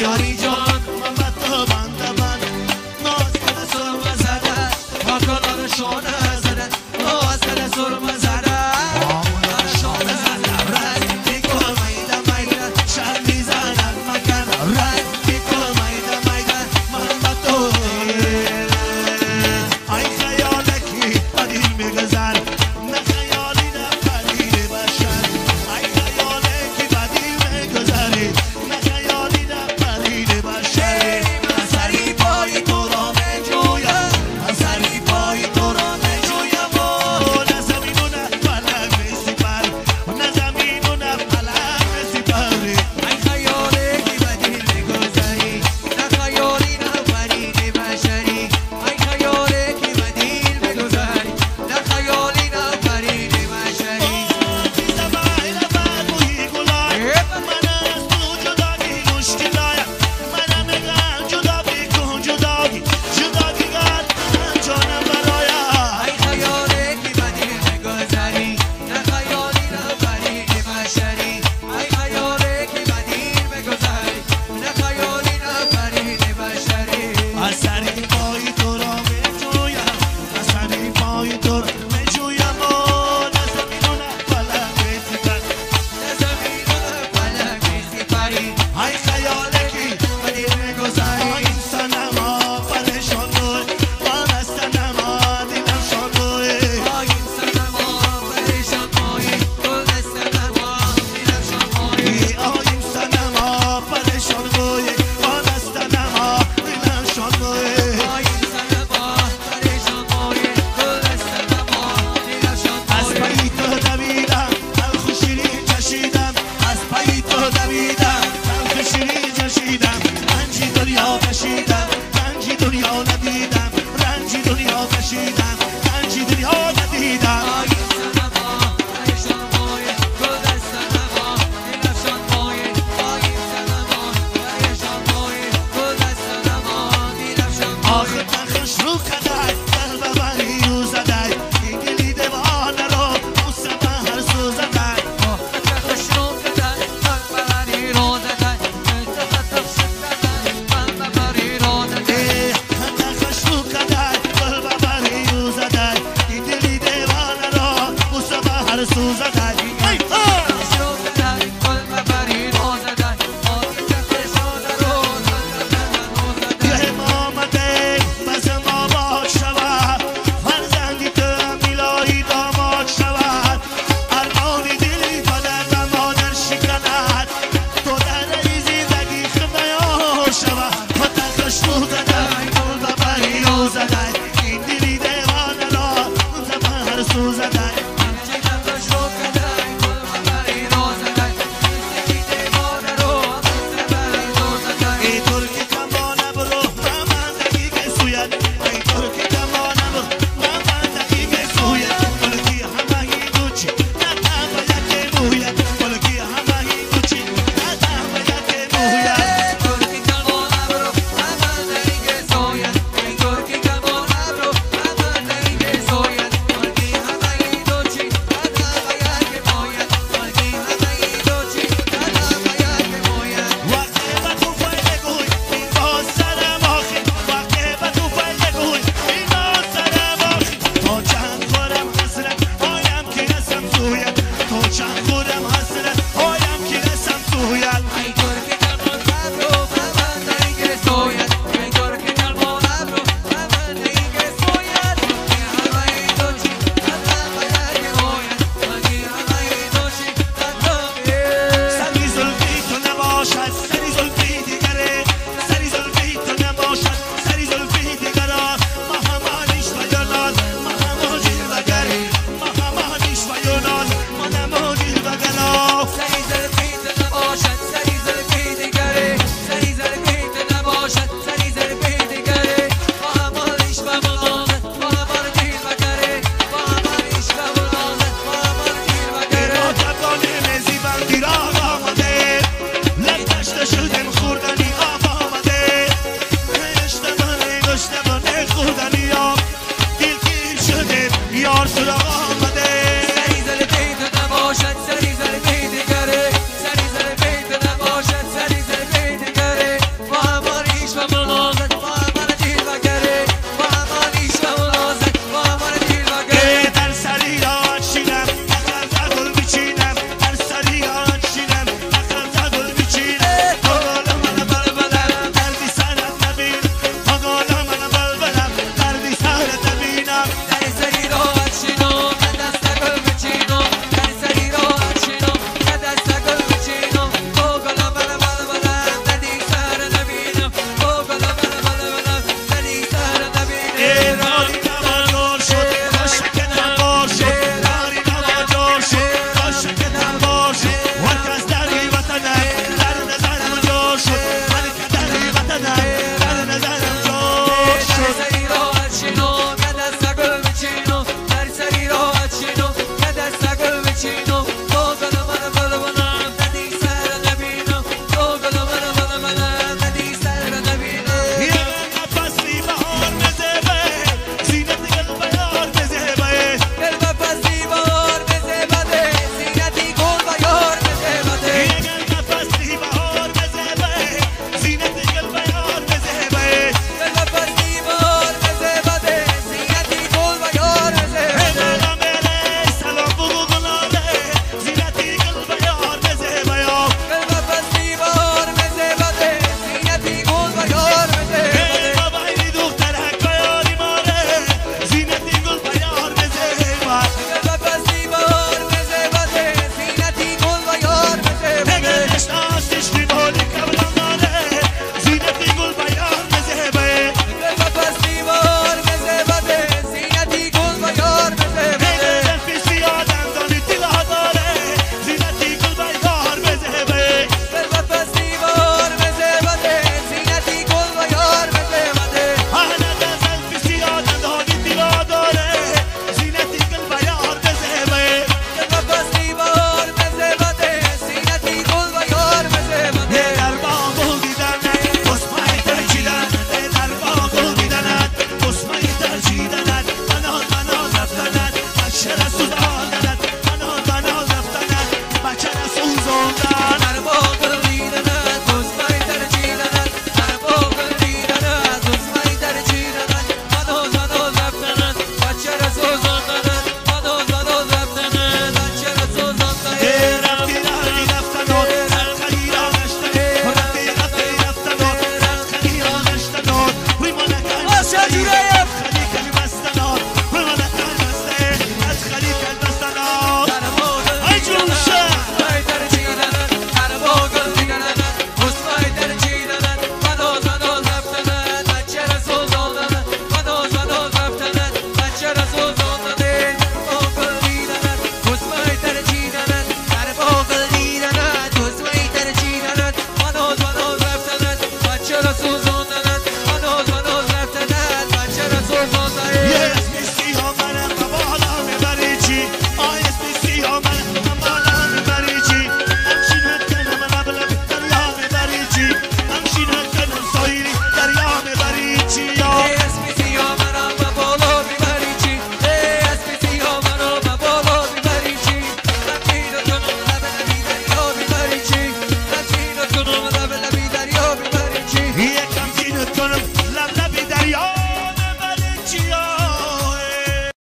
یاری جان من تو بنده من ناز کل سرم زده پاکانان شانه زده ناز کل سرم زده آمونان شانه زده رد دیگو میده میده شر میزنن مکن رد دیگو میده میده من با تو ای خیالکی بدیل میگذر نه خیالی نه پدید بشر ای خیالکی بدیل میگذری نه خیالی نه پدید بشر من سری پای تو را میجویم من سری پای تو را میجویم و نه زمین و نه فلک میسپر نه زمین و نه فلک میسپری ای خیالکی بدیل میگذری نه خیالی نه پدید بشری ای خیالکی بدیل میگذری نه خیالی نه پدید بشری دیدم ایل برگویی گلای من از تو جدایی مشکلایم منم میگم جدا بیکن جدایی جدایی گر من جانم برایم ای خیالکی بدیل میگذری نه خیالی نه پدید بشری ای خیالکی بدیل میگذری نه خیالی نه پدید بشری از سری پای تو را میجویم از سری پای تو را میجویم و نه زمین و نه فلک میسپر نه زمین و نه فلک میسپری ای خیالکی بدیل میگذری این صنما پریشان روی من از صنما دیدم شان روی این صنما پریشان مایی گل صنما دیدم شان مایی آیم صنما پریشان روی من از صنما دیدم شان روی این صنما پریشان مایی گل صنما دیدم شان از مایی پای تو دویدم تلخ و شیرین چشیدم از پای تو دویدم تلخ و شیرین چشیدم رنجی دنیا کشیدم رنجی دنیا ندیدم رنجی دنیا کشیدم رنجی دنیا ندیدم